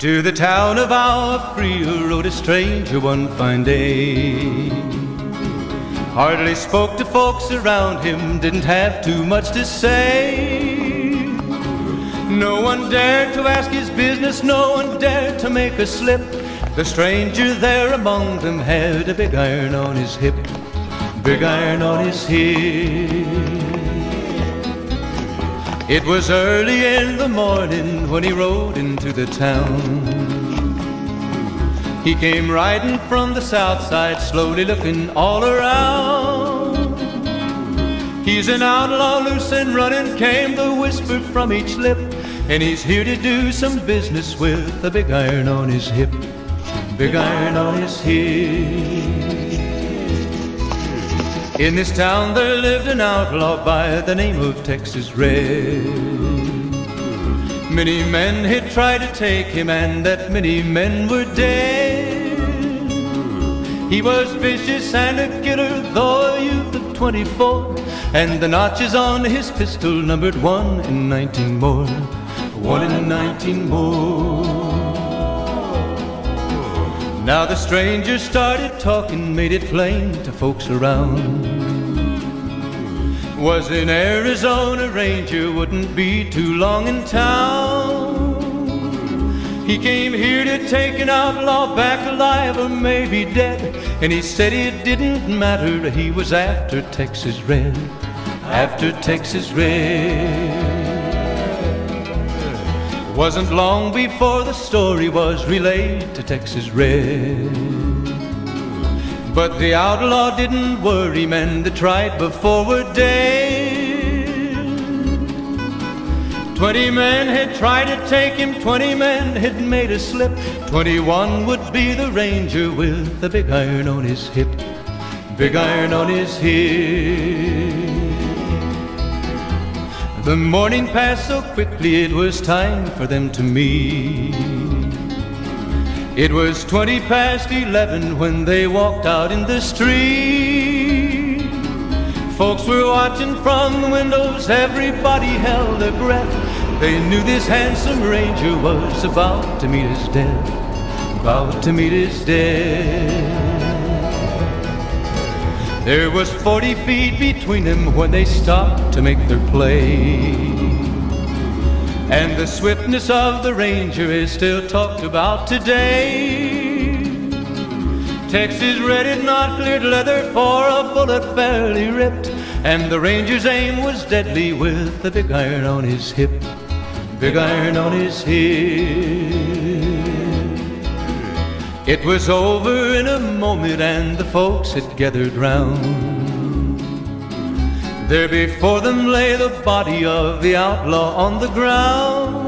To the town of our Free rode a stranger one fine day. Hardly spoke to folks around him, didn't have too much to say. No one dared to ask his business, no one dared to make a slip. The stranger there among them had a big iron on his hip, big iron on his hip. It was early in the morning when he rode into the town. He came riding from the south side, slowly looking all around. He's an outlaw, loose and running, came the whisper from each lip, and he's here to do some business with a big iron on his hip, big iron on his hip. In this town there lived an outlaw by the name of Texas Red. Many men had tried to take him, and that many men were dead. He was vicious and a killer, though a youth of 24, and the notches on his pistol numbered 1 in 19 more, 1 in 19 more. Now the stranger started talking, made it plain to folks around. Was an Arizona ranger, wouldn't be too long in town. He came here to take an outlaw back alive or maybe dead, and he said it didn't matter, he was after Texas Red, after Texas Red. Wasn't long before the story was relayed to Texas Red. But the outlaw didn't worry, men that tried before were dead. 20 men had tried to take him, 20 men had made a slip. 21 would be the ranger with the big iron on his hip, big iron on his hip. The morning passed so quickly, it was time for them to meet. It was 20 past 11 when they walked out in the street. Folks were watching from the windows, everybody held their breath. They knew this handsome ranger was about to meet his death, about to meet his death. There was 40 feet between them when they stopped to make their play. And the swiftness of the ranger is still talked about today. Texas Red had not cleared leather for a bullet fairly ripped, and the ranger's aim was deadly with the big iron on his hip, big iron on his hip. It was over in a moment and the folks had gathered round. There before them lay the body of the outlaw on the ground.